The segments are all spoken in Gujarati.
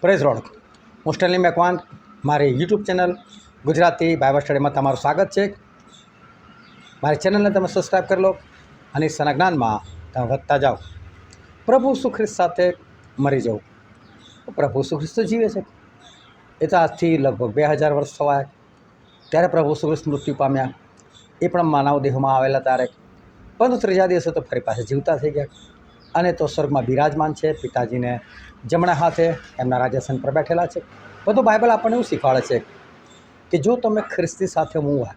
પ્રેઝ રોડ હું સ્ટેનલી મેકવાન મારી યુટ્યુબ ચેનલ ગુજરાતી બાઇબલ સ્ટડીમાં તમારું સ્વાગત છે. મારી ચેનલને તમે સબસ્ક્રાઈબ કરી લો અને ઈશ્વરના જ્ઞાનમાં તમે વધતા જાઓ. પ્રભુ ઈસુ ખ્રિસ્ત સાથે મરી જવું. પ્રભુ ઈસુ ખ્રિસ્ત જીવે છે. એ તો આજથી લગભગ 2000 વર્ષ થયા ત્યારે પ્રભુ ઈસુ ખ્રિસ્ત મૃત્યુ પામ્યા. એ પણ માનવ દેહમાં આવેલા ત્યારે, પરંતુ ત્રીજા દિવસે તો ફરી પાછા જીવતા થઈ ગયા અને તો સ્વર્ગમાં બિરાજમાન છે. પિતાજીને જમણા હાથે એમના રાજ્યાસન પર બેઠેલા છે. બધું બાઇબલ આપણને એવું શીખવાડે છે કે જો તમે ખ્રિસ્તી સાથે મૂવા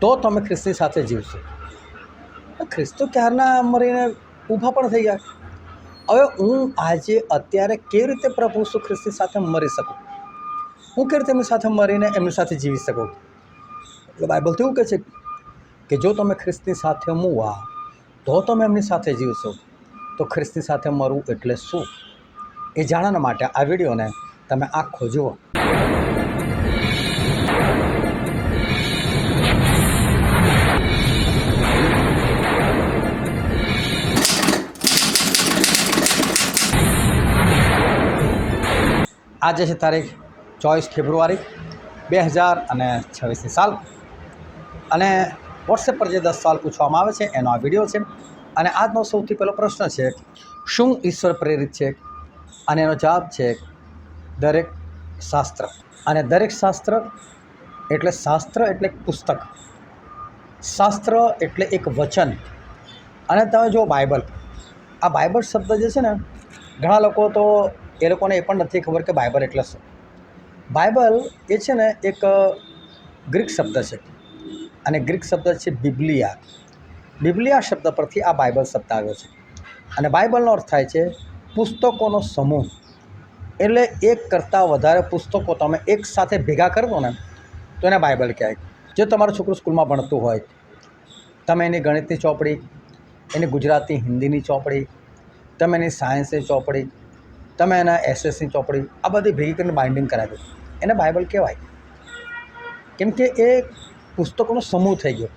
તો તમે ખ્રિસ્તી સાથે જીવશો. ખ્રિસ્તો ક્યારના મરીને ઊભા પણ થઈ ગયા. હવે હું આજે અત્યારે કેવી રીતે પ્રભુ ઈસુ ખ્રિસ્તી સાથે મરી શકું? હું કેવી રીતે એમની સાથે મરીને એમની સાથે જીવી શકું? એટલે બાઇબલ તો એવું કહે છે કે જો તમે ખ્રિસ્તની સાથે મૂવા તો તમે એમની સાથે જીવશો. તો ખ્રિસ્તની સાથે મરવું એટલે શું એ જાણવા માટે આ વિડીયોને તમે આખો જુઓ. આજે છે તારીખ 24 ફેબ્રુઆરી 2026 સાલ અને વોટ્સએપ પર જે 10 સવાલ પૂછવામાં આવે છે એનો આ વિડીયો છે. અને આજનો સૌથી પહેલો પ્રશ્ન છે, શું ઈશ્વર પ્રેરિત છે? અને એનો જવાબ છે દરેક શાસ્ત્ર. અને દરેક શાસ્ત્ર એટલે એક પુસ્તક, શાસ્ત્ર એટલે એક વચન. અને તમે જો બાઇબલ, આ બાઇબલ શબ્દ જે છે ને, ઘણા લોકો તો એ લોકોને એ પણ નથી ખબર કે બાઇબલ એટલે શું. બાઇબલ એ છે ને એક ગ્રીક શબ્દ છે અને ગ્રીક શબ્દ છે બિબ્લિયા. બિબ્લિયા શબ્દ પરથી આ બાઇબલ શબ્દ આવ્યો છે. અને બાઇબલનો અર્થ થાય છે પુસ્તકોનો સમૂહ. એટલે એક કરતાં વધારે પુસ્તકો તમે એક સાથે ભેગા કરી દો ને તો એને બાઇબલ કહેવાય. જો તમારું છોકરું સ્કૂલમાં ભણતું હોય, તમે એની ગણિતની ચોપડી, એની ગુજરાતી હિન્દીની ચોપડી, તમે એની સાયન્સની ચોપડી, તમે એના એસએસની ચોપડી, આ બધી ભેગી કરીને બાઇન્ડિંગ કરાવી દો, એને બાઇબલ કહેવાય. કેમ કે એ પુસ્તકોનો સમૂહ થઈ ગયો.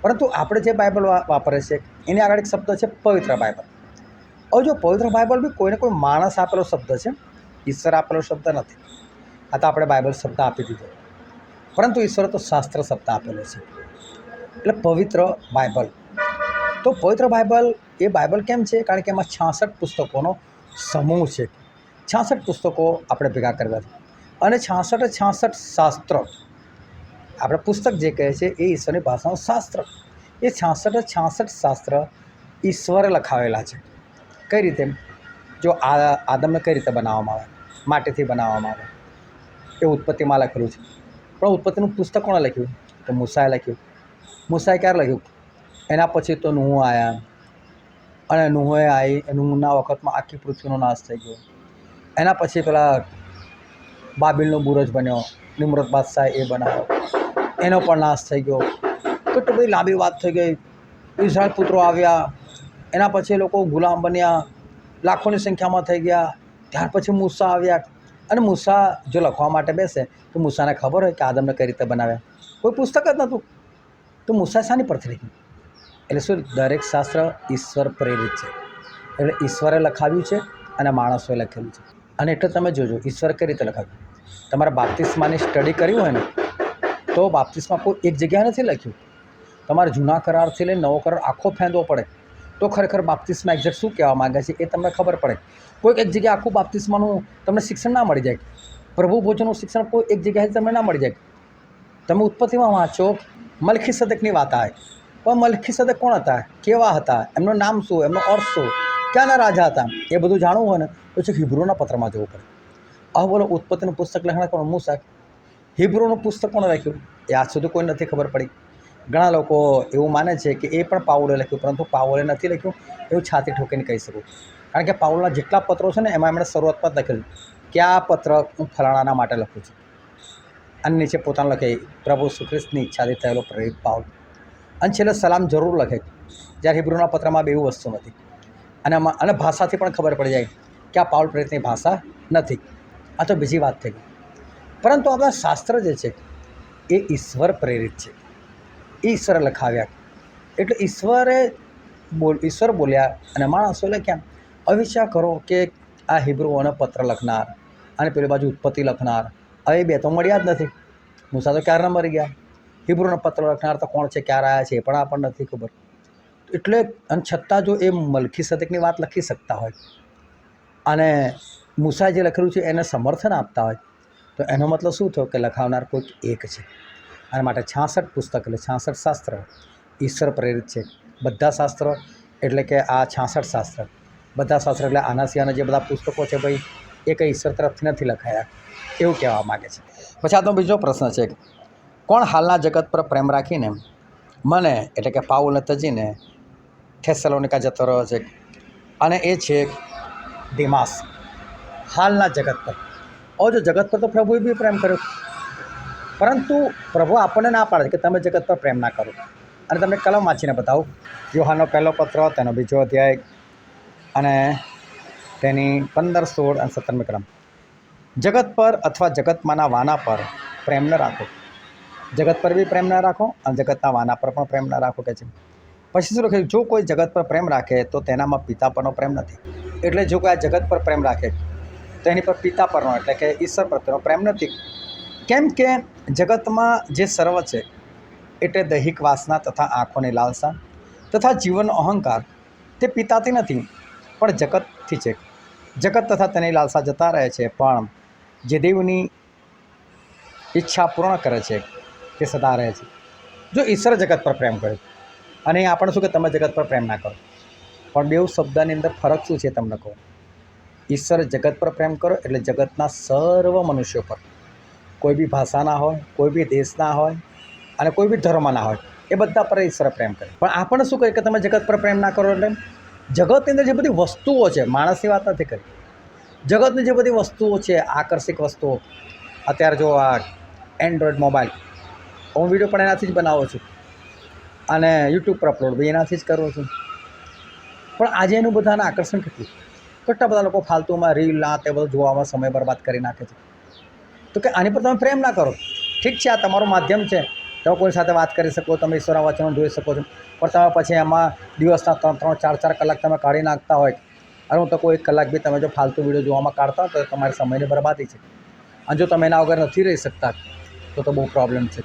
પરંતુ આપણે જે બાઇબલ વાપરે છે એની આગળ એક શબ્દ છે પવિત્ર બાઇબલ. હવે જો પવિત્ર બાઇબલ બી કોઈને કોઈ માણસ આપેલો શબ્દ છે, ઈશ્વર આપેલો શબ્દ નથી. આ તો આપણે બાઇબલ શબ્દ આપી દીધો, પરંતુ ઈશ્વરે તો શાસ્ત્ર શબ્દ આપેલો છે, એટલે પવિત્ર બાઇબલ. તો પવિત્ર બાઇબલ એ બાઇબલ કેમ છે? કારણ કે એમાં 66 પુસ્તકોનો સમૂહ છે. 66 પુસ્તકો આપણે ભેગા કરવા છે અને 66 શાસ્ત્ર. આપણે પુસ્તક જે કહે છે એ ઈશ્વરની ભાષાનું શાસ્ત્ર. એ 66 શાસ્ત્ર ઈશ્વરે લખાવેલા છે. કઈ રીતે? જો આદમને કઈ રીતે બનાવવામાં આવે? માટીથી બનાવવામાં આવે. એ ઉત્પત્તિમાં લખેલું છે. પણ ઉત્પત્તિનું પુસ્તક કોણે લખ્યું? તો મૂસાએ લખ્યું. મૂસાએ ક્યારે લખ્યું? એના પછી તો નુહ આવ્યા અને નુહના વખતમાં આખી પૃથ્વીનો નાશ થઈ ગયો. એના પછી પેલા બાબિલનો બુરજ બન્યો, નિમ્રોદ બાદશાહ એ બનાવ્યો, એનો પણ નાશ થઈ ગયો. કેટલી બધી લાંબી વાત થઈ ગઈ. ઇઝરાયલ પુત્રો આવ્યા, એના પછી એ લોકો ગુલામ બન્યા, લાખોની સંખ્યામાં થઈ ગયા. ત્યાર પછી મૂસા આવ્યા. અને મૂસા જો લખવા માટે બેસે તો મૂસાને ખબર હોય કે આદમને કઈ રીતે બનાવ્યા? કોઈ પુસ્તક જ નહોતું. તો મૂસા શાની પરથી લખ્યું? એટલે શું? દરેક શાસ્ત્ર ઈશ્વર પ્રેરિત છે. એટલે ઈશ્વરે લખાવ્યું છે અને માણસોએ લખેલું છે. અને એટલે તમે જોજો ઈશ્વરે કઈ રીતે લખાવ્યું. તમારે બાપ્તિસ્માની સ્ટડી કરવી હોય ને તો બાપ્તિસ્મા કોઈ એક જગ્યાએ નથી લખ્યું. તમારે જૂના કરારથી લઈને નવો કરાર આખો ફેંદવો પડે તો ખરેખર બાપ્તિસ્મા એક્ઝેક્ટ શું કહેવા માગે છે એ તમને ખબર પડે. કોઈક એક જગ્યાએ આખું બાપ્તિસ્માનું તમને શિક્ષણ ના મળી જાય. પ્રભુ ભોજનનું શિક્ષણ કોઈ એક જગ્યાએ તમને ના મળી જાય. તમે ઉત્પત્તિમાં વાંચો, મલ્ખીસેદેકની વાત આવે, પણ મલ્ખીસેદેક કોણ હતા? કેવા હતા? એમનું નામ શું? એમનો અર્થ શું? ક્યાંના રાજા હતા? એ બધું જાણવું હોય ને તો છે હિબ્રુના પત્રમાં જવું પડે. હવે બોલો, ઉત્પત્તિનું પુસ્તક લખણા કોણ? મૂસા. હિબ્રુનું પુસ્તક કોણે લખ્યું? એ આજ સુધી કોઈ નથી ખબર પડી. ઘણા લોકો એવું માને છે કે એ પણ પાઉલે લખ્યું, પરંતુ પાઉલે નથી લખ્યું એવું છાતી ઠોકીને કહી શકું. કારણ કે પાઉલના જેટલા પત્રો છે ને એમાં એમણે શરૂઆતમાં જ લખેલું કે આ પત્ર હું ફલાણાના માટે લખું છું. અને નીચે પોતાનું લખે પ્રભુ ઈસુ ખ્રિસ્તની ઈચ્છાથી થયેલો પ્રેરિત પાઉલ. અને છેલ્લે સલામ જરૂર લખે, જ્યારે હિબ્રુના પત્રમાં બે એવું વસ્તુ નથી. અને ભાષાથી પણ ખબર પડી જાય કે આ પાઉલ પ્રેરિતની ભાષા નથી. આ તો બીજી વાત થઈ ગઈ. પરંતુ આપણા શાસ્ત્ર જે છે એ ઈશ્વર પ્રેરિત છે. એ ઈશ્વરે લખાવ્યા. એટલે ઈશ્વર બોલ્યા અને માણસો લખ્યા. હવે વિચાર કરો કે આ હિબ્રુઓનો પત્ર લખનાર અને પેલી બાજુ ઉત્પત્તિ લખનાર, હવે બે તો મળ્યા જ નથી. મૂસા તો ક્યારના મરી ગયા. હિબ્રુનો પત્ર લખનાર તો કોણ છે, ક્યારે આવ્યા છે એ પણ આપણને નથી ખબર. એટલે અને છતાં જો એ મલ્કીસેદેકની વાત લખી શકતા હોય અને મૂસા જે લખેલું છે એને સમર્થન આપતા હોય, તો એનો મતલબ શું થયો કે લખાવનાર કોઈક એક છે. અને માટે 66 પુસ્તક એટલે 66 શાસ્ત્ર ઈશ્વર પ્રેરિત છે. બધા શાસ્ત્રો એટલે કે આ 66 શાસ્ત્ર, બધા શાસ્ત્ર એટલે આના સિવાયના જે બધા પુસ્તકો છે ભાઈ એ કંઈ ઈશ્વર તરફથી નથી લખાયા એવું કહેવા માગે છે. પછી આજનો બીજો પ્રશ્ન છે, કોણ હાલના જગત પર પ્રેમ રાખીને મને એટલે કે પાઉલને તજીને થેસલોનિકા જતો રહ્યો છે? અને એ છે દિમાસ. હાલના જગત પર, જો જગત પર તો પ્રભુએ બી પ્રેમ કર્યો, પરંતુ પ્રભુ આપણને ના પાડે કે તમે જગત પર પ્રેમ ના કરો. અને તમને કલમ વાંચીને બતાવું. યોહાનનો પહેલો પત્ર તેનો 2 અધ્યાય અને તેની 15, 16 અને 17મી કલમ. જગત પર અથવા જગતમાંના વાના પર પ્રેમ ન રાખો. જગત પર બી પ્રેમ ના રાખો અને જગતના વાના પર પણ પ્રેમ ના રાખો કે છે. પછી શું લખ્યું? જો કોઈ જગત પર પ્રેમ રાખે તો તેનામાં પિતા પરનો પ્રેમ નથી. એટલે જો કોઈ આ જગત પર પ્રેમ રાખે તો એની પર પિતા પરનો એટલે કે ઈશ્વર પ્રત્યેનો પ્રેમ નથી. કેમ કે જગતમાં જે સર્વ છે એટલે દૈહિક વાસના તથા આંખોની લાલસા તથા જીવનનો અહંકાર તે પિતાથી નથી પણ જગતથી છે. જગત તથા તેની લાલસા જતા રહે છે, પણ જે દેવની ઈચ્છા પૂર્ણ કરે છે તે સદા રહે છે. જો ઈશ્વર જગત પર પ્રેમ કરે અને આપણે શું કે તમે જગત પર પ્રેમ ના કરો, પણ બેઉ શબ્દની અંદર ફરક શું છે તમને કહું. ઈશ્વર જગત પર પ્રેમ કરો એટલે જગતના સર્વ મનુષ્યો પર, કોઈ બી ભાષાના હોય, કોઈ બી દેશના હોય અને કોઈ બી ધર્મના હોય, એ બધા પર ઈશ્વર પ્રેમ કરે. પણ આપણને શું કહે કે તમે જગત પર પ્રેમ ના કરો? એટલે જગતની અંદર જે બધી વસ્તુઓ છે, માણસની વાત નથી કરી, જગતની જે બધી વસ્તુઓ છે, આકર્ષક વસ્તુઓ. અત્યારે જો આ એન્ડ્રોઈડ મોબાઈલ, હું વિડીયો પણ એનાથી જ બનાવું છું અને યુટ્યુબ પર અપલોડ બી એનાથી જ કરું છું. પણ આજે એનું બધાને આકર્ષણ કેટલા બધા લોકો ફાલતુમાં રીલ આ તે બધું જોવામાં સમય બરબાદ કરી નાખે છે. તો કે આની પર તમે પ્રેમ ના કરો. ઠીક છે, આ તમારું માધ્યમ છે, તમે કોઈ સાથે વાત કરી શકો, તમે ઈશ્વરના વચનો જોઈ શકો છો, પણ તમે પછી એમાં દિવસના 3-3, 4-4 કલાક તમે કાઢી નાખતા હોય. અને હું તો કોઈ 1 કલાક બી તમે જો ફાલતુ વિડીયો જોવામાં કાઢતા હોય તો તમારી સમયની બરબાદી છે. અને જો તમે એના વગર નથી રહી શકતા તો બહુ પ્રોબ્લેમ છે.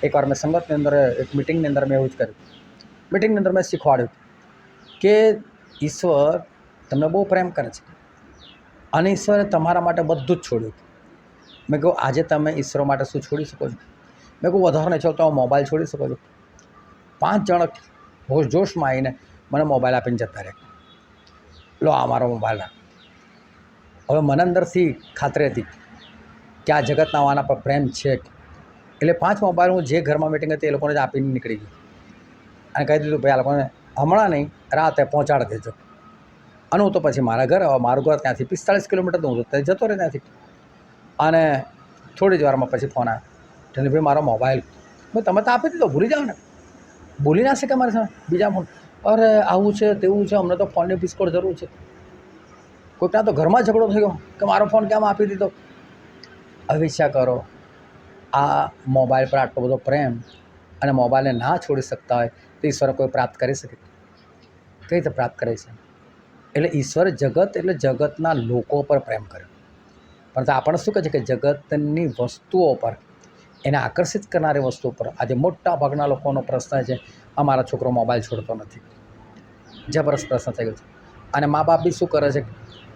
એકવાર મેં સંગતની અંદર એક મિટિંગની અંદર મેં એવું જ કર્યું. મિટિંગની અંદર મેં શીખવાડ્યું કે ઈશ્વર તમને બહુ પ્રેમ કરે છે અને ઈશ્વરે તમારા માટે બધું જ છોડ્યું. મેં કહું આજે તમે ઈશ્વર માટે શું છોડી શકો છો? મેં કહું વધારે નહીં ચાલો તો મોબાઈલ છોડી શકો છો. 5 જણ જોશમાં આવીને મને મોબાઈલ આપીને જતા રહે, લો આ મારો મોબાઈલ. હવે મને અંદરથી ખાતરી હતી કે આ જગતના વાના પર પ્રેમ છે, એટલે 5 મોબાઈલ હું જે ઘરમાં મીટિંગ હતી એ લોકોને જ આપીને નીકળી ગયો અને કહી દીધું ભાઈ આ લોકોને હમણાં નહીં, રાતે પહોંચાડી દેજો. અને હું તો પછી મારા ઘર, મારું ઘર ત્યાંથી 45 કિલોમીટર તો હું તો જતો રહે ત્યાંથી. અને થોડી જ વારમાં પછી ફોન આવ્યો, ભાઈ મારો મોબાઈલ. તમે તો આપી દીધો, ભૂલી જાઓ ને, ભૂલી ના શકે મારી સામે બીજા ફોન. અરે આવું છે તેવું છે, અમને તો ફોનની બિસ્કોટ જરૂર છે. કોઈ ત્યાં તો ઘરમાં ઝઘડો થયો કે મારો ફોન કેમ આપી દીધો. હવે વિચાર કરો, આ મોબાઈલ પર આટલો બધો પ્રેમ અને મોબાઈલને ના છોડી શકતા હોય તો ઈશ્વર કોઈ પ્રાપ્ત કરી શકે? કઈ રીતે પ્રાપ્ત કરે છે? એટલે ઈશ્વર જગત એટલે જગતના લોકો પર પ્રેમ કર્યો. પરંતુ આપણે શું કહે છે કે જગતની વસ્તુઓ પર, એને આકર્ષિત કરનારી વસ્તુઓ પર આજે મોટા ભાગના લોકોનો પ્રશ્ન છે અમારા છોકરો મોબાઈલ છોડતો નથી. જબરદસ્ત પ્રશ્ન થઈ ગયો છે. અને મા બાપ બી શું કરે છે,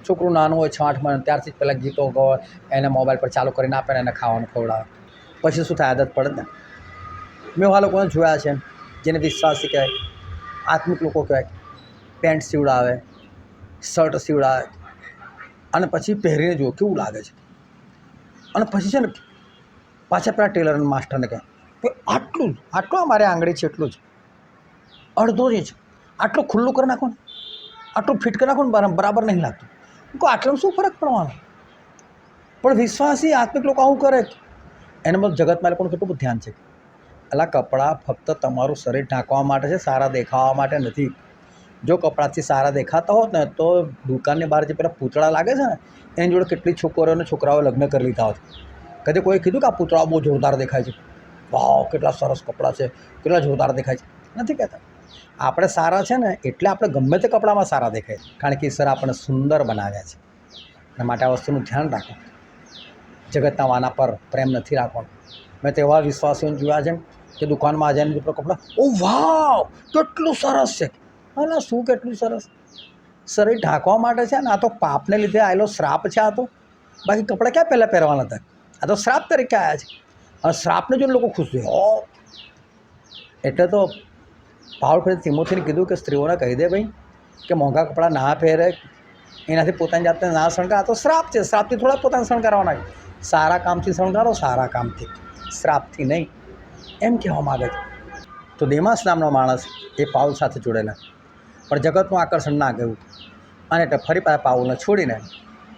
છોકરું નાનું હોય 6-8 મહિના ત્યારથી જ પહેલાં ગીતો ગવાય, એને મોબાઈલ પર ચાલુ કરીને આપે ને એને ખાવાનું ખવડાવે. પછી શું થાય? આદત પડે ને. મેં એવા લોકોને જોયા છે જેને વિશ્વાસી કહેવાય, આત્મિક લોકો કહેવાય, પેન્ટ સીવડાવે, શર્ટ સીવડાવે અને પછી પહેરીને જુઓ કેવું લાગે છે. અને પછી છે ને પાછા પેલા ટેલર માસ્ટરને કહે કે આટલું અમારે આંગળી છે એટલું જ, અડધો જ છે, આટલું ખુલ્લું કરી નાખો ને, આટલું ફિટ કરી નાખો ને, બરાબર નહીં લાગતું. કહો આટલામાં શું ફરક પડવાનો? પણ વિશ્વાસી આત્મિક લોકો આવું કરે. એને બધું જગતમાં લોકોનું કેટલું બધું ધ્યાન છે. એટલે કપડાં ફક્ત તમારું શરીર ઢાંકવા માટે છે, સારા દેખાવા માટે નથી. જો કપડાથી સારા દેખાતા હોત ને તો દુકાનની બહાર જે પેલા પૂતળા લાગે છે ને એની જોડે કેટલી છોકરીઓ અને છોકરાઓ લગ્ન કરી લીધા હોત. કદી કોઈ કીધું કે આ પૂતળા બહુ જોરદાર દેખાય છે, વાવ કેટલા સરસ કપડાં છે, કેટલા જોરદાર દેખાય છે? નથી કહેતા. આપણે સારા છે ને એટલે આપણે ગમે તે કપડામાં સારા દેખાય, કારણ કે ઈશ્વર આપણને સુંદર બનાવ્યા છે. અને માટે આ વસ્તુનું ધ્યાન રાખો. જગતના વાના પર પ્રેમ નથી રાખવાનો. મેં તો એવા વિશ્વાસીઓને જોયા છે કે દુકાનમાં આ જઈને કપડાં, ઓ વાવ કેટલું સરસ છે. હા, શું કેટલું સરસ? શરીર ઢાંકવા માટે છે ને. આ તો પાપને લીધે આવેલો શ્રાપ છે. આ તો બાકી કપડાં ક્યાં પહેલાં પહેરવાના હતા? આ તો શ્રાપ તરીકે આવ્યા છે. અને શ્રાપને જોઈને લોકો ખુશ છે. એટલે તો પાઉલ ફરી તિમોથીને કીધું કે સ્ત્રીઓને કહી દે ભાઈ કે મોંઘા કપડાં ના પહેરે, એનાથી પોતાની જાતને ના શણગાર. આ તો શ્રાપ છે. શ્રાપથી થોડા પોતાને શણગારવાના. સારા કામથી શણગારો, સારા કામથી, શ્રાપથી નહીં, એમ કહેવા માગે છે. તો દેમાસ નામનો માણસ એ પાઉલ સાથે જોડેલા, પણ જગતનું આકર્ષણ ના ગયું અને એટલે ફરી પાછા પાઉલને છોડીને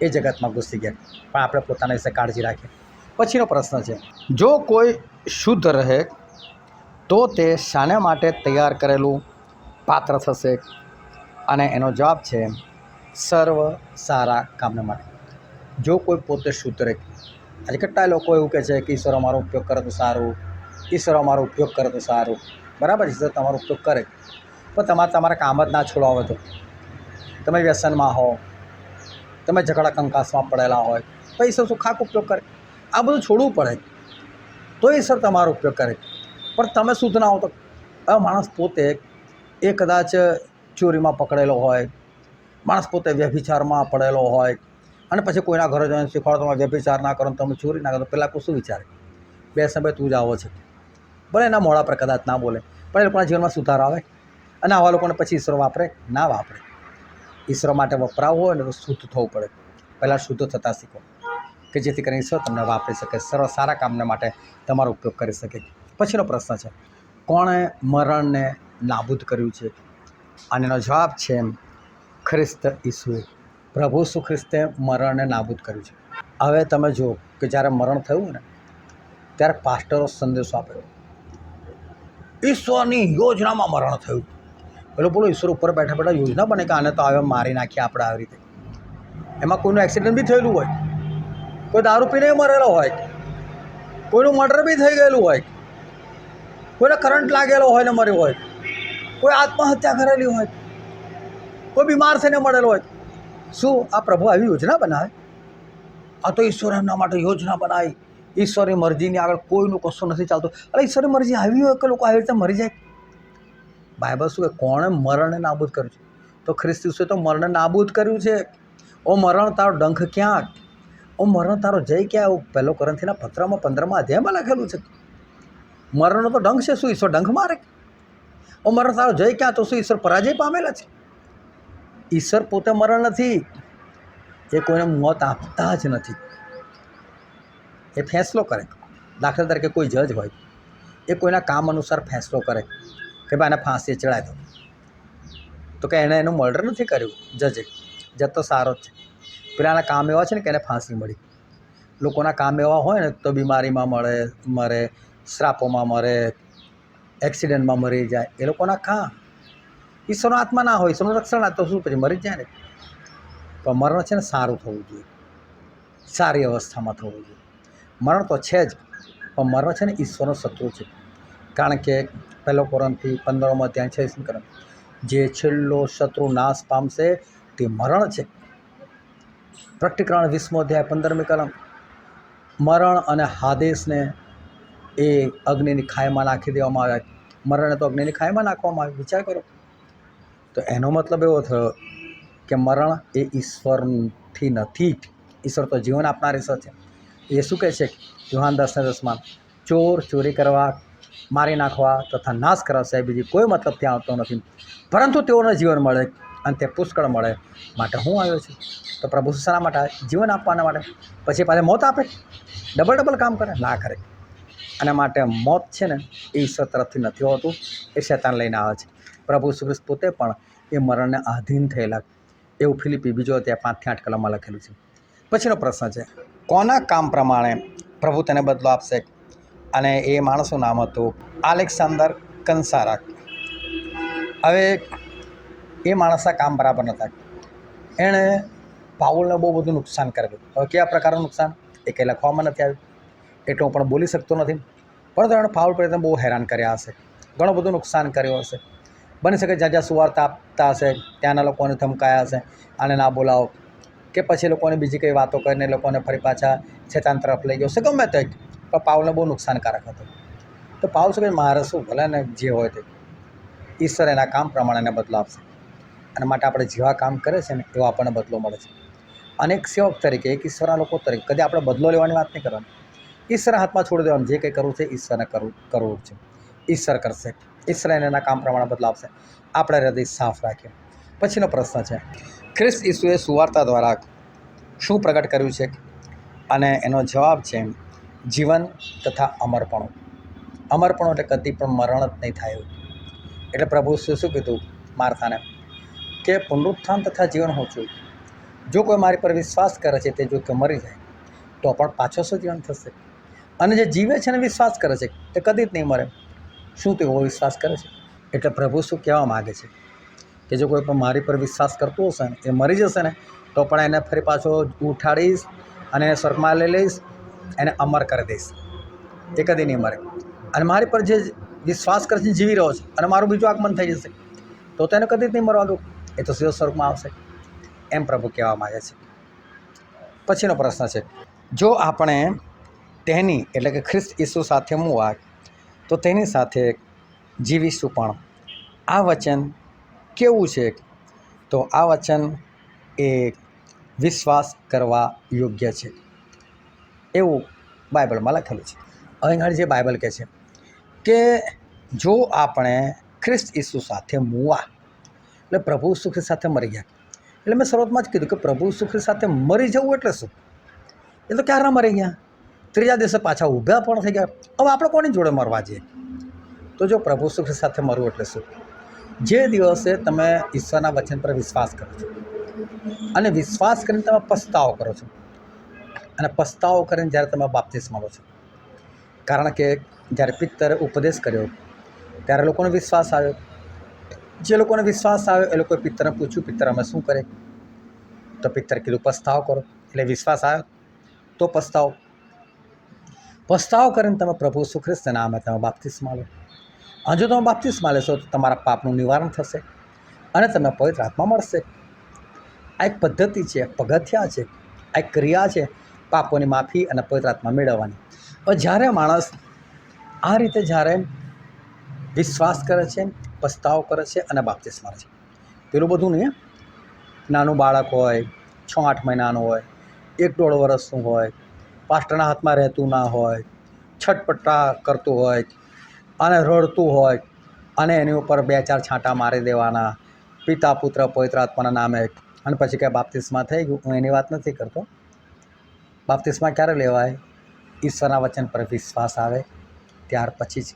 એ જગતમાં ઘૂસી ગયા. પણ આપણે પોતાના વિશે કાળજી રાખીએ. પછીનો પ્રશ્ન છે, જો કોઈ શુદ્ધ રહે તો તે શાના માટે તૈયાર કરેલું પાત્ર થશે? અને એનો જવાબ છે સર્વ સારા કામના માટે. જો કોઈ પોતે શુદ્ધ રહે. આજે કેટલાય લોકો એવું કહે છે કે ઈશ્વર અમારો ઉપયોગ કરે તો સારું, ઈશ્વર અમારો ઉપયોગ કરે તો સારું. બરાબર, ઈશ્વર તમારો ઉપયોગ કરે, પણ તમારા કામ જ ના છોડાવે તો, તમે વ્યસનમાં હો, તમે ઝઘડા કંકાસમાં પડેલા હોય તો ઈશ્વર શું ખાક ઉપયોગ કરે? આ બધું છોડવું પડે તો ઈશ્વર તમારો ઉપયોગ કરે. પણ તમે શુદ્ધ ના હો તો હવે માણસ પોતે એ કદાચ ચોરીમાં પકડેલો હોય, માણસ પોતે વ્યભિચારમાં પડેલો હોય અને પછી કોઈના ઘરે જઈને શીખવાડો તમે વ્યભિચાર ના કરો, તમે ચોરી ના કરો, પહેલાં કોઈ શું વિચારે? બે સમય તું જ આવો છે. ભલે એના મોડા પર કદાચ ના બોલે, પણ એ લોકોના જીવનમાં સુધાર આવે. અને આવા લોકોને પછી ઈશ્વર વાપરે ના વાપરે. ઈશ્વર માટે વપરાવું હોય ને તો શુદ્ધ થવું પડે. પહેલાં શુદ્ધ થતાં શીખો કે જેથી કરીને ઈશ્વર તમને વાપરી શકે, સર્વ સારા કામને માટે તમારો ઉપયોગ કરી શકે. પછીનો પ્રશ્ન છે, કોણે મરણને નાબૂદ કર્યું છે? અને એનો જવાબ છે ખ્રિસ્ત ઈસુએ. પ્રભુ ઈસુ ખ્રિસ્તે મરણને નાબૂદ કર્યું છે. હવે તમે જુઓ કે જ્યારે મરણ થયું ને ત્યારે પાસ્ટરો સંદેશો આપ્યો, ઈશ્વરની યોજનામાં મરણ થયું. પેલો બોલો ઈશ્વર ઉપર બેઠા બેઠા યોજના બને કે આને તો હવે મારી નાખીએ આપણે આવી રીતે. એમાં કોઈનું એક્સિડન્ટ બી થયેલું હોય, કોઈ દારૂ પીને મરેલો હોય, કોઈનું મર્ડર બી થઈ ગયેલું હોય, કોઈને કરંટ લાગેલો હોય ને મર્યો હોય, કોઈ આત્મહત્યા કરેલી હોય, કોઈ બીમાર થઈને મળેલો હોય. શું આ પ્રભુ આવી યોજના બનાવે? આ તો ઈશ્વર એમના માટે યોજના બનાવી. ઈશ્વરની મરજીની આગળ કોઈનું કશું નથી ચાલતું. અરે ઈશ્વરની મરજી આવી હોય કે લોકો આવી રીતે મરી જાય? બાઇબલ શું કે કોણે મરણને નાબૂદ કર્યું છે? તો ખ્રિસ્ત ઈસુએ તો મરણને નાબૂદ કર્યું છે. ઓ મરણ તારો ડંખ ક્યાં? ઓ મરણ તારો જય ક્યાં? એવું 1 કોરિન્થીના પત્રમાં 15મા અધ્યાયમાં લખેલું છે. મરણનો તો ડંખ છે. શું ઈશ્વર ડંખ મારે? ઓ મરણ તારો જય ક્યાં? તો શું ઈશ્વર પરાજય પામેલા છે? ઈશ્વર પોતે મરણ નથી, એ કોઈને મોત આપતા જ નથી. એ ફેંસલો કરે. દાખલા તરીકે કોઈ જજ હોય, એ કોઈના કામ અનુસાર ફેંસલો કરે કે ભાઈ આને ફાંસીએ ચડાવી દો, તો કે એણે એનું મર્ડર નથી કર્યું. જજ તો સારો જ છે. પેલાના કામ એવા છે ને કે એને ફાંસી મળી. લોકોના કામ એવા હોય ને તો બીમારીમાં મરે, શ્રાપોમાં મરે, એક્સિડન્ટમાં મરી જાય. એ લોકોના કામ. ઈશ્વરનો આત્મા ના હોય, ઈશ્વરનું રક્ષણ તો શું પછી મરી જ જાય ને. પણ મરણ છે ને સારું થવું જોઈએ, સારી અવસ્થામાં થવું જોઈએ. મરણ તો છે જ, પણ મરણ છે ને ઈશ્વરનો શત્રુ છે. કારણ કે 1 કોરિન્થી 15મો અધ્યાય 26 કલમ, જે છેલ્લો શત્રુ નાશ પામશે તે મરણ છે. પ્રકટીકરણ 20મો અધ્યાય 15મી કલમ, મરણ અને હાદેસને એ અગ્નિની ખાઈમાં નાખી દેવામાં આવ્યા. મરણને તો અગ્નિની ખાઈમાં નાખવામાં આવ્યું. વિચાર કરો. તો એનો મતલબ એવો થયો કે મરણ એ ઈશ્વરથી નથી. ઈશ્વર તો જીવન આપનાર ઈશ્વર છે. એ શું કહે છે યોહાન 10:10માં, ચોર ચોરી કરવા, મારી નાખવા તથા નાશ કરવા સિવાય બીજી કોઈ મતલબ ત્યાં આવતો નથી, પરંતુ તેઓને જીવન મળે અને તે પુષ્કળ મળે માટે હું આવ્યો છું. તો પ્રભુ શાના માટે? જીવન આપવાના માટે. પછી પાછા મોત આપે? ડબલ કામ કરે? ના કરે. અને માટે મોત છે ને એ ઈશ્વર તરફથી નથી હોતું, એ શૈતાન લઈને આવે છે. પ્રભુ ઈસુ ખ્રિસ્ત પોતે પણ એ મરણને આધીન થયેલા, એવું ફિલિપી 2 અધ્યાય 5-8 કલમમાં લખેલું છે. પછીનો પ્રશ્ન છે, કોના કામ પ્રમાણે પ્રભુ તેને બદલો આપશે? અને એ માણસનું નામ હતું આલેક્સાન્ડર કંસારાક. હવે એ માણસના કામ બરાબર નહોતા. એણે પાઉલને બહુ બધું નુકસાન કરેલું. હવે કેવા પ્રકારનું નુકસાન એ કંઈ લખવામાં નથી આવ્યું, એટલે હું પણ બોલી શકતો નથી. પરંતુ એણે પાઉલ પ્રત્યે બહુ હેરાન કર્યા હશે, ઘણું બધું નુકસાન કર્યું હશે. બની શકે જ્યાં સુવાર્તા આપતા હશે ત્યાંના લોકોને ધમકાયા હશે, આને ના બોલાવો, કે પછી લોકોને બીજી કંઈ વાતો કરીને લોકોને ફરી પાછા શેતાન તરફ લઈ ગયો છે, ગમે તે, પણ પાઉલને બહુ નુકસાનકારક હતું. તો પાઉલ શું કહે, મારે શું, ભલે ને જે હોય તે, ઈશ્વર એના કામ પ્રમાણે એને બદલો આપશે. અને માટે આપણે જેવા કામ કરે છે ને એવો આપણને બદલો મળે છે. અને એક સેવક તરીકે, એક ઈશ્વરના લોકો તરીકે કદી આપણે બદલો લેવાની વાત નહીં કરવાની. ઈશ્વરના હાથમાં છોડી દેવાનું. જે કંઈ કરવું છે ઈશ્વરને કરવું છે. ઈશ્વર કરશે. ઈશ્વર એના કામ પ્રમાણે બદલો આપશે. આપણે હૃદય સાફ રાખીએ. પછીનો પ્રશ્ન છે, ખ્રિસ્ત ઈસુએ સુવાર્તા દ્વારા શું પ્રગટ કર્યું છે? અને એનો જવાબ છે જીવન તથા અમરપણું. અમરપણું એટલે કદી પણ મરણ જ નહીં થાય એવું. એટલે પ્રભુ શું કીધું માર્થાને કે પુનરુત્થાન તથા જીવન હું છું. જો કોઈ મારી પર વિશ્વાસ કરે છે તે જો કે મરી જાય તો પણ પાછો જીવન થશે. અને જે જીવે છે અને વિશ્વાસ કરે છે તે કદી જ નહીં મરે. શું તેઓ વિશ્વાસ કરે છે? એટલે પ્રભુ શું કહેવા માગે છે કે જો કોઈ પણ મારી પર વિશ્વાસ કરતો હશે ને એ મરી જશે ને તો પણ એને ફરી પાછો ઉઠાડીશ અને એને સ્વર્ગમાં લઈ લઈશ, એને અમર કરી દઈશ. એ કદી નહીં મરે. અને મારી પર જે વિશ્વાસ કરે છે, જીવી રહ્યો છે અને મારું બીજું આગમન થઈ જશે તો તેને કદી જ નહીં મરવા દઉં. એ તો સીધો સ્વર્ગમાં આવશે. એમ પ્રભુ કહેવા માગે છે. પછીનો પ્રશ્ન છે, જો આપણે તેની એટલે કે ખ્રિસ્ત ઈસુ સાથે મૂવા તો તેની સાથે જીવીશું પણ. આ વચન કેવું છે? તો આ વચન એ વિશ્વાસ કરવા યોગ્ય છે એવું બાઇબલમાં લખેલું છે. હવે ઘણી જે બાઇબલ કહે છે કે જો આપણે ખ્રિસ્ત ઈસુ સાથે મૂવા એટલે પ્રભુ ઈસુ ખ્રિસ્ત સાથે મરી ગયા. એટલે મેં શરૂઆતમાં જ કીધું કે પ્રભુ ઈસુ ખ્રિસ્ત સાથે મરી જવું એટલે શું? એ તો ક્યારના મરી ગયા, ત્રીજા દિવસે પાછા ઊભા પણ થઈ ગયા. હવે આપણે કોની જોડે મરવા જઈએ? તો જો પ્રભુ ઈસુ ખ્રિસ્ત સાથે મરવું એટલે શું? જે દિવસે તમે ઈશ્વરના વચન પર વિશ્વાસ કરો છો અને વિશ્વાસ કરીને તમે પસ્તાવો કરો છો અને પસ્તાવો કરીને જ્યારે તમે બાપ્તિસ્મા લો છો, કારણ કે જ્યારે પિત્તરે ઉપદેશ કર્યો ત્યારે લોકોને વિશ્વાસ આવ્યો. જે લોકોને વિશ્વાસ આવ્યો એ લોકોએ પિત્તરને પૂછ્યું, પિત્તર અમે શું કરે? તો પિત્તરે કીધું પસ્તાવો કરો. એટલે વિશ્વાસ આવ્યો તો પસ્તાવો. પસ્તાવો કરીને તમે પ્રભુ ઈસુ ખ્રિસ્તના નામે તમે બાપ્તિસ્મા લો. અને જો તમે બાપ્તિસ્મા લેશો તો તમારા પાપનું નિવારણ થશે અને તમને પવિત્ર આત્મા મળશે. આ એક પદ્ધતિ છે, પગથિયા છે, આ એક ક્રિયા છે પાપોની માફી અને પવિત્ર આત્મા મેળવવાની. પણ જ્યારે માણસ આ રીતે જ્યારે વિશ્વાસ કરે છે, પસ્તાવો કરે છે અને બાપ્તિસ્મા લે છે, પેલું બધું નહીં. નાનું બાળક હોય, 6-8 મહિનાનું હોય, 1-1.5 વર્ષનું હોય, પાસ્ટરના હાથમાં રહેતું ના હોય, છટપટા કરતું હોય અને રડતું હોય અને એની ઉપર 2-4 છાંટા મારી દેવાના પિતા પુત્ર પવિત્ર આત્માના નામે, અને પછી કંઈ બાપ્તિસ્મા થઈ ગયું. હું એની વાત નથી કરતો. બાપ્તિસ્મા ક્યારે લેવાય? ઈશ્વરના વચન પર વિશ્વાસ આવે ત્યાર પછી જ.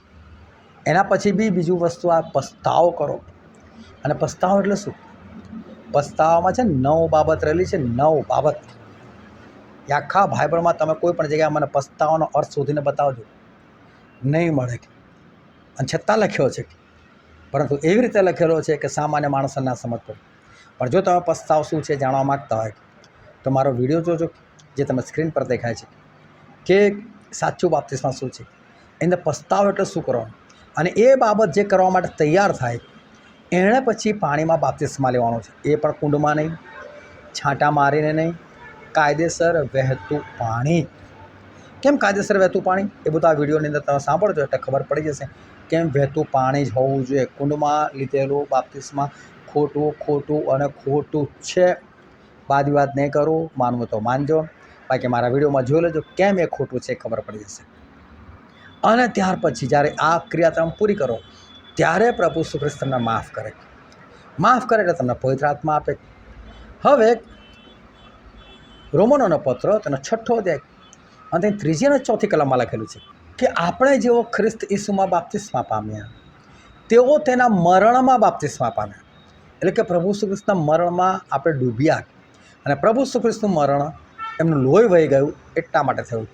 એના પછી બી બીજું વસ્તુ આ પસ્તાવો કરો. અને પસ્તાવો એટલે શું? પસ્તાવામાં છે 9 બાબત રહેલી છે. 9 બાબત. એ આખા બાઇબલમાં તમે કોઈ પણ જગ્યાએ મને પસ્તાવાનો અર્થ શોધીને બતાવજો, નહીં મળે. અને છતાં લખ્યો છે, પરંતુ એવી રીતે લખેલો છે કે સામાન્ય માણસને ના સમજ પડે. પણ જો તમે પસ્તાવ શું છે જાણવા માગતા હોય તો મારો વિડીયો જોજો, જે તમે સ્ક્રીન પર દેખાય છે, કે સાચું બાપ્તિસ્મા શું છે, એને પસ્તાવ એટલે શું કરવાનું. અને એ બાબત જે કરવા માટે તૈયાર થાય એણે પછી પાણીમાં બાપ્તિસ્મા લેવાનો છે. એ પણ કુંડમાં નહીં, છાંટા મારીને નહીં, કાયદેસર વહેતું પાણી. કેમ કાયદેસર વહેતું પાણી? એ બધું આ વિડીયોની અંદર તમે સાંભળજો એટલે ખબર પડી જશે કેમ વહેતું પાણી જ હોવું જોઈએ. કુંડમાં લીધેલું બાપ્તિસ્મા ખોટું અને ખોટું છે. વાદ વિવાદ નહીં કરું, માનવું તો માનજો, બાકી મારા વિડીયોમાં જોઈ લેજો કેમ એ ખોટું છે, ખબર પડી જશે. અને ત્યાર પછી જ્યારે આ ક્રિયા તમે પૂરી કરો ત્યારે પ્રભુ ઈસુ ખ્રિસ્ત તમને માફ કરે. માફ કરે એટલે તમને પવિત્ર આત્મા આપે. હવે રોમનોનો પત્ર તેનો 6 અધ્યાય અને તેની 3 અને 4 કલમમાં લખેલું છે કે આપણે જેઓ ખ્રિસ્ત ઈસુમાં બાપ્તિસ્મા પામ્યા તેઓ તેના મરણમાં બાપ્તિસ્મા પામ્યા. એટલે કે પ્રભુ ઈસુ ખ્રિસ્તના મરણમાં આપણે ડૂબ્યા અને પ્રભુ ઈસુ ખ્રિસ્તનું મરણ, એમનું લોહી વહી ગયું એટલા માટે થયું.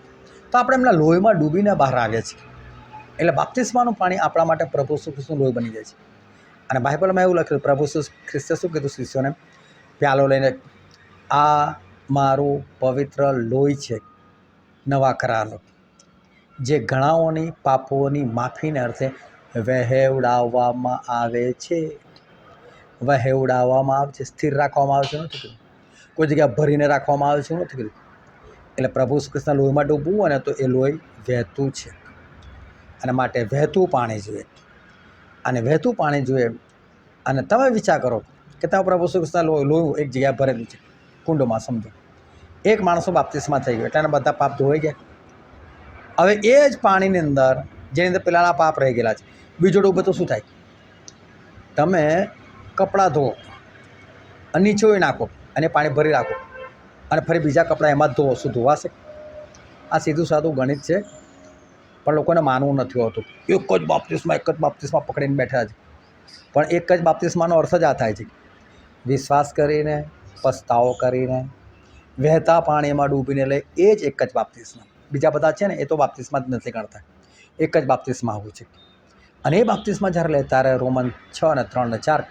તો આપણે એમના લોહીમાં ડૂબીને બહાર આવ્યા છીએ. એટલે બાપ્તિસ્માનું પાણી આપણા માટે પ્રભુ ઈસુ ખ્રિસ્તનું લોહી બની જાય છે. અને બાઇબલમાં એવું લખ્યું, પ્રભુ ઈસુ ખ્રિસ્તે શું કીધું શિષ્યોને? પ્યાલો લઈને, આ મારું પવિત્ર લોહી છે નવા કરારનું, જે ઘણાઓની પાપોની માફીને અર્થે વહેવડાવવામાં આવે છે. વહેવડાવવામાં આવે છે, સ્થિર રાખવામાં આવે છે નથી. કોઈ જગ્યાએ ભરીને રાખવામાં આવે છે એવું નથી કીધું. એટલે પ્રભુ શ્રી કૃષ્ણ લોહીમાં ડૂબવું અને તો એ લોહી વહેતું છે, અને માટે વહેતું પાણી જોઈએ. અને વહેતું પાણી જોઈએ. અને તમે વિચાર કરો કે તમે પ્રભુ શ્રી કૃષ્ણ લોહી એક જગ્યાએ ભરેલું છે કુંડમાં, સમજો એક માણસો બાપ્તિસ્મા થઈ ગયો એટલે એના બધા પાપ ધોવાઈ ગયા. હવે એ જ પાણીની અંદર જેની અંદર પેલાના પાપ રહી ગયેલા છે, બીજો ડૂબે તો શું થાય? તમે કપડાં ધોવો અને નીચોવી નાખો અને પાણી ભરી રાખો અને ફરી બીજા કપડાં એમાં જ ધોવો, શું ધોવાશે? આ સીધું સાદું ગણિત છે, પણ લોકોને માનવું નથી હોતું. એક જ બાપ્તિસ્મા પકડીને બેઠા છે. પણ એક જ બાપ્તિસ્માનો અર્થ જ આ થાય છે, વિશ્વાસ કરીને, પસ્તાવો કરીને, વહેતા પાણીમાં ડૂબીને લે, એ જ એક જ બાપ્તિસ્મા. બીજા બધા છે ને એ તો બાપ્તિસ્મા જ નથી ગણતા. એક જ બાપ્તિસ્મા આવું છે. અને એ બાપ્તિસ્મા જ્યારે લે ત્યારે રોમન 6:3-4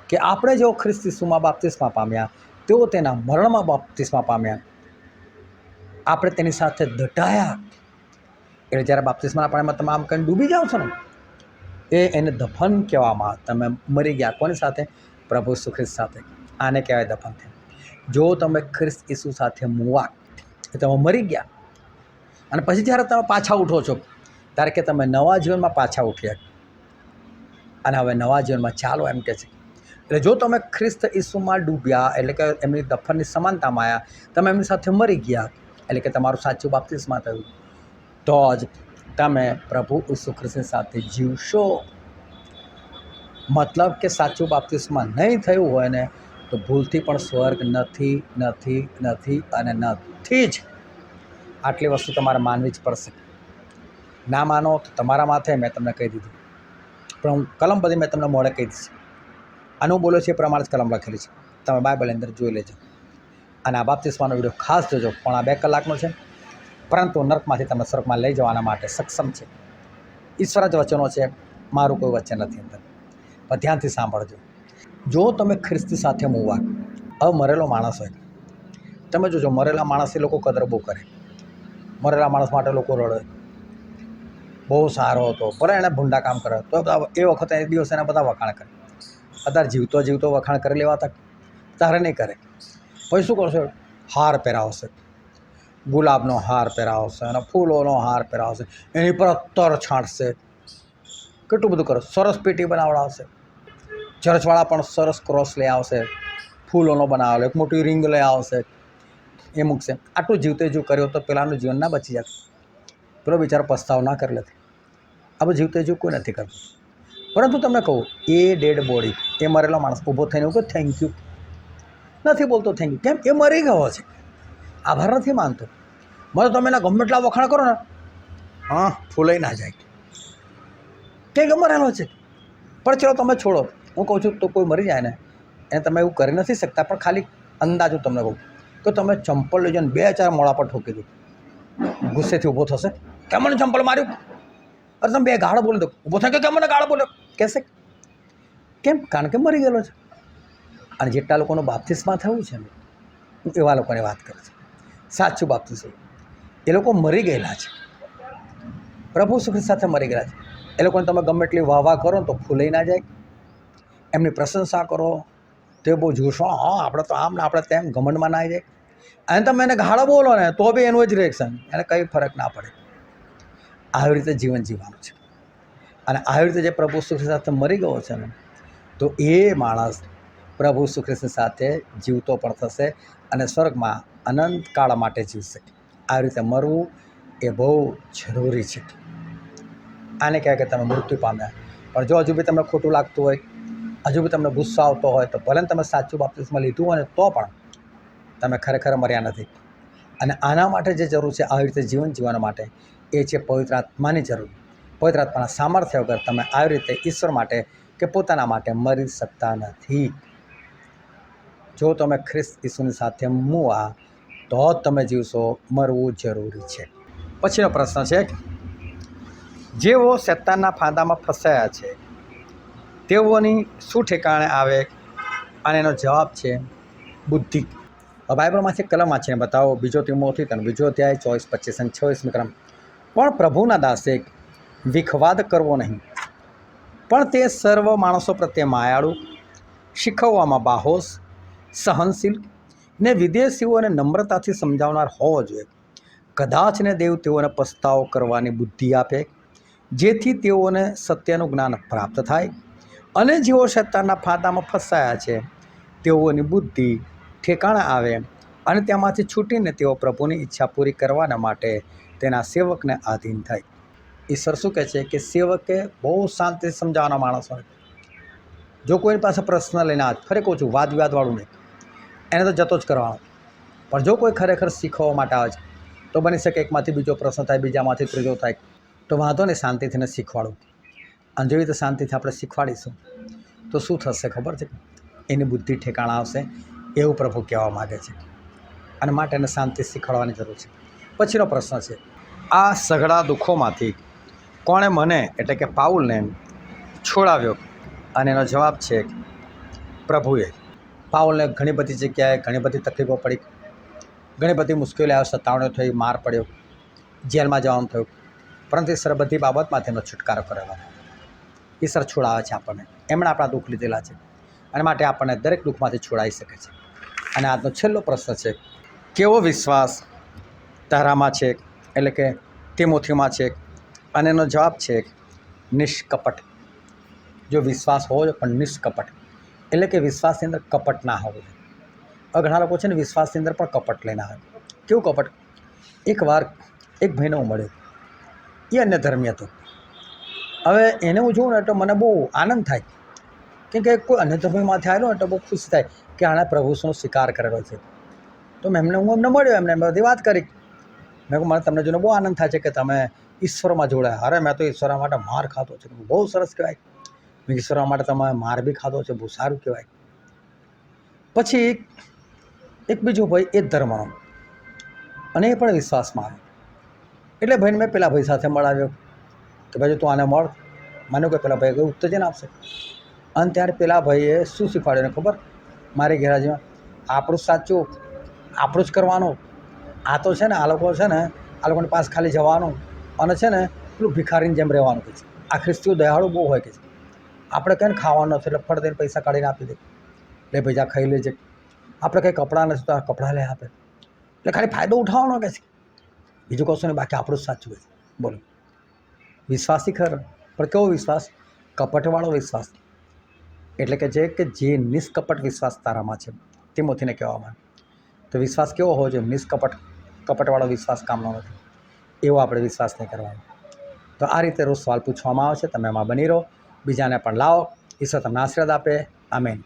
કે આપણે જેઓ ખ્રિસ્ત ઈસુમાં બાપ્તિસ્મા પામ્યા તેઓ તેના મરણમાં બાપ્તિસ્મા પામ્યા, આપણે તેની સાથે દટાયા. એટલે જ્યારે બાપ્તિસ્માના પાણીમાં તમે આમ કરીને ડૂબી જાઓ છો ને, એને દફન કહેવામાં. તમે મરી ગયા કોની સાથે? પ્રભુ ઈસુ ખ્રિસ્ત સાથે. આને કહેવાય દફન થયું. જો તમે ખ્રિસ્ત ઈસુ સાથે મુવા એ તમે મરી ગયા, અને પછી જ્યારે તમે પાછા ઉઠો છો ત્યારે કે તમે નવા જીવનમાં પાછા ઉઠ્યા અને હવે નવા જીવનમાં ચાલો એમ કહે છે. એટલે જો તમે ખ્રિસ્ત ઈસુમાં ડૂબ્યા એટલે કે એમની દફનની સમાનતામાં આવ્યા, તમે એમની સાથે મરી ગયા એટલે કે તમારું સાચું બાપ્તિસ્મા થયું, તો જ તમે પ્રભુ ઈસુ ખ્રિસ્તની સાથે જીવશો. મતલબ કે સાચું બાપ્તિસ્મા નહીં થયું હોય ને તો ભૂલથી પણ સ્વર્ગ નથી, નથી, નથી અને નથી જ. આટલી વસ્તુ તમારે માનવી જ પડશે. ના માનો તો તમારા માથે, મેં તમને કહી દીધું. પણ હું કલમ બધી મેં તમને મોડે કહી દીધી. આનું બોલ્યો છે એ પ્રમાણે જ કલમ લખેલી છે, તમે બાઇબલ અંદર જોઈ લેજો. અને આ બાપ્તિસ્માનો વિડીયો ખાસ જોજો, પણ આ 2 કલાકનો છે, પરંતુ નર્કમાંથી તમે સ્વર્ગમાં લઈ જવાના માટે સક્ષમ છે. ઈશ્વર જ વચનો છે, મારું કોઈ વચન નથી અંદર. પણ ધ્યાનથી સાંભળજો. જો તમે ખ્રિસ્તી સાથે મુવા, હવે મરેલો માણસ હોય, તમે જોજો મરેલા માણસથી લોકો કદર બહુ કરે. મરેલા માણસ માટે લોકો રડે, બહુ સારો હતો, ભલે એણે ભૂંડા કામ કરે તો એ વખતે એ દિવસે એના બધા વખાણ કરે. અત્યારે જીવતો વખાણ કરી લેવાતા, તારે નહીં કરે. પછી શું કરશો? હાર પહેરાવશે, ગુલાબનો હાર પહેરાવશે અને ફૂલોનો હાર પહેરાવશે, એની પર અત્તર છાંટશે, કેટલું બધું કરે. સરસ પેટી બનાવડાવશે, ચર્ચવાળા પણ સરસ ક્રોસ લઈ આવશે, ફૂલોનો બનાવેલો એક મોટી રિંગ લઈ આવશે, એ મૂકશે. આટલું જીવ કર્યો તો પેલાનું જીવન ના બચી જતું, પેલો બિચારો પસ્તાવ ના કરી લેતે. આ બધું જીવ કોઈ નથી કરતું. પરંતુ તમને કહું, એ ડેડ બોડી, એ મરેલો માણસ ઊભો થઈને એવું કે થેન્ક યુ નથી બોલતો. થેન્ક યુ કેમ? એ મરી ગયો છે, આભાર નથી માનતો. મને તમે એના ગમે એટલા વખાણ કરો ને, હા ફૂલાઈ ના જાય, કેમ કે મરેલો છે. પણ ચલો તમે છોડો, હું કહું છું તો કોઈ મરી જાય ને એને તમે એવું કરી નથી શકતા, પણ ખાલી અંદાજો તમને કહું તો તમે ચંપલ લઈ જઈને 2-4 મોડા પર ઠોકી દો, ગુસ્સેથી ઊભો થશે. કેમ મને ચંપલ માર્યું? અરે તમે 2 ગાળ બોલી દો, ઊભો થાય કે કેમ મને ગાળ બોલ્યો કહેશે. કેમ? કારણ કે મરી ગયેલો છે. અને જેટલા લોકોનું બાપ્તિસ્મા થયું છે ને, હું એવા લોકોની વાત કરું છું. સાચું બાપ્તિસ્મા, એ લોકો મરી ગયેલા છે, પ્રભુ ઈસુ ખ્રિસ્ત સાથે મરી ગયેલા છે. એ લોકોને તમે ગમે એટલી વાહ કરો ને તો ફૂલાઈ ના જાય. એમની પ્રશંસા કરો તો એ બહુ જોશો, હા આપણે તો આમ ને આપણે તેમ ઘમંડમાં ના આવી જાય. અને તમે એને ગાળો બોલો ને તો બી એનું જ રિએક્શન, એને કંઈ ફરક ના પડે. આવી રીતે જીવન જીવવાનું છે. અને આવી રીતે જે પ્રભુ ઈસુ ખ્રિસ્ત સાથે મરી ગયો છે ને, તો એ માણસ પ્રભુ ઈસુ ખ્રિસ્ત સાથે જીવતો પણ થશે અને સ્વર્ગમાં અનંતકાળ માટે જીવશે. આવી રીતે મરવું એ બહુ જરૂરી છે. આને કહેવાય કે તમે મૃત્યુ પામ્યા. પણ જો હજુ બી તમને ખોટું લાગતું હોય, હજુ બી તમને ગુસ્સો આવતો હોય, તો ભલે તમે સાચું બાપ્તિસ્મા લીધું હોય ને તો પણ તમે ખરેખર મર્યા નથી. અને આના માટે જે જરૂર છે આવી રીતે જીવન જીવવા માટે, એ છે પવિત્ર આત્માની જરૂર. પવિત્ર આત્માના સામર્થ્ય વગર તમે આવી રીતે ઈશ્વર માટે કે પોતાના માટે મરી શકતા નથી. જો તમે ખ્રિસ્ત ઈસુની સાથે મુવા તો જ તમે જીવશો. મરવું જરૂરી છે. પછીનો પ્રશ્ન છે, જેઓ શૈતાનના ફાંદામાં ફસાયા છે તેઓની શું ઠેકાણે આવે? અને એનો જવાબ છે બુદ્ધિ. બાઇબલમાંથી કલમ વાંચીને બતાવો. 2 તિમોથી 2 અધ્યાય 24, 25 અને 26 ક્રમ. પણ પ્રભુના દાસે વિખવાદ કરવો નહીં, પણ તે સર્વ માણસો પ્રત્યે માયાળુ, શીખવવામાં બાહોશ, સહનશીલ, ને વિદેશીઓને નમ્રતાથી સમજાવનાર હોવો જોઈએ. કદાચ ને દેવ તેઓને પસ્તાવો કરવાની બુદ્ધિ આપે, જેથી તેઓને સત્યનું જ્ઞાન પ્રાપ્ત થાય, અને જેઓ શૈતાનના ફાંદામાં ફસાયા છે તેઓની બુદ્ધિ ઠેકાણે આવે, અને તેમાંથી છૂટીને તેઓ પ્રભુની ઈચ્છા પૂરી કરવાના માટે તેના સેવકને આધીન થાય. ઈશ્વર શું કહે છે કે સેવકે બહુ શાંતિથી સમજાવવાનો માણસ હોય. જો કોઈની પાસે પ્રશ્ન લઈને આજ, ફરી કહું છું, વાદ વિવાદવાળું નહીં, એને તો જતો જ કરવાનો. પણ જો કોઈ ખરેખર શીખવા માટે આવે છે તો બની શકે એકમાંથી બીજો પ્રશ્ન થાય, બીજામાંથી ત્રીજો થાય, તો વાંધો નહીં, શાંતિથી એને શીખવાડું. અને જેવી રીતે શાંતિથી આપણે શીખવાડીશું તો શું થશે ખબર છે? એની બુદ્ધિ ઠેકાણા આવશે, એવું પ્રભુ કહેવા માગે છે. અને માટે એને શાંતિ શીખવાડવાની જરૂર છે. પછીનો પ્રશ્ન છે, આ સઘળા દુઃખોમાંથી કોણે મને એટલે કે પાઉલને છોડાવ્યો? અને એનો જવાબ છે પ્રભુએ. પાઉલને ઘણી બધી જગ્યાએ ઘણી બધી તકલીફો પડી, ઘણી બધી મુશ્કેલીઓ આવી, સતાવણીઓ થઈ, માર પડ્યો, જેલમાં જવાનું થયું, પરંતુ ઈશ્વર બધી બાબતમાં તેનો છુટકારો કરેલો. ઈશ્વર છોડાવે છે આપણને. એમણે આપણા દુઃખ લીધેલા છે અને માટે આપણને દરેક દુઃખમાંથી છોડાવી શકે છે. અને આજનો છેલ્લો પ્રશ્ન છે, કેવો વિશ્વાસ તારામાં છે, એટલે કે તિમોથીમાં છે? અને એનો જવાબ છે નિષ્કપટ. જો વિશ્વાસ હોવો જોઈએ પણ નિષ્કપટ, એટલે કે વિશ્વાસની અંદર કપટ ના હોવું જોઈએ. ઘણા લોકો છે ને વિશ્વાસની અંદર પણ કપટ લઈને આવે. કેવું કપટ? એકવાર એક ભાઈને હું મળ્યો, એ અન્ય ધર્મી હતો. હવે એને હું જોઉં ને તો મને બહુ આનંદ થાય, કેમ કે કોઈ અન્ય ધર્મીમાંથી આવેલો ને તો બહુ ખુશ થાય કે આણે પ્રભુનો સ્વીકાર કરેલો છે. તો હું એમને મળ્યો, એમને બધી વાત કરી. મેં કહું મને તમને જોઈને બહુ આનંદ થાય છે કે તમે ઈશ્વરમાં જોડાયા. અરે મેં તો ઈશ્વર માટે માર ખાધો છે. બહુ સરસ કહેવાય. મેં ઈશ્વર માટે તમે માર બી ખાધો છે, બહુ સારું કહેવાય. પછી એક બીજો ભાઈ એ જ ધર્મનો, અને એ પણ વિશ્વાસમાં આવ્યો. એટલે ભાઈને મેં પેલા ભાઈ સાથે મળાવ્યો કે ભાઈ તું આને મળ. માનો કે પેલા ભાઈ ઉત્તેજન આપશે. અને ત્યારે પેલા ભાઈએ શું શીખવાડ્યું ખબર? મારી ગેરહાજરીમાં આપણું સાચું, આપણું જ કરવાનું. આ તો છે ને આ લોકો છે ને આ લોકોની પાસે ખાલી જવાનું અને છે ને પેલું ભિખારીની જેમ રહેવાનું કે છે. આ ખ્રિસ્તીઓ દયાળુ બહુ હોય કે છે. આપણે કંઈ ખાવાનું નથી એટલે ફટ દઈને પૈસા કાઢીને આપી દે, લે ભાઈ જા ખાઈ લેજે. આપણે કંઈ કપડાં નથી તો આ કપડાં લઈ આપે, એટલે ખાલી ફાયદો ઉઠાવવાનો કે છે, બીજું કશું નહીં. બાકી આપણું જ સાચું છે. બોલો, વિશ્વાસી ખરો, પણ કેવો વિશ્વાસ? કપટવાળો વિશ્વાસ. એટલે કે જે નિષ્કપટ વિશ્વાસ તારામાં છે, તિમોથીને કહેવામાં. તો વિશ્વાસ કેવો હોવો જોઈએ? નિષ્કપટ. કપટવાળો વિશ્વાસ કામનો નથી, એવો આપણે વિશ્વાસ નહીં કરવાનો. તો આ રીતે રોજ સવાલ પૂછવામાં આવે છે, તમે એમાં બની રહો, બીજાને પણ લાવો. ઈશ્વર તમને આશીર્વાદ આપે. આમેન.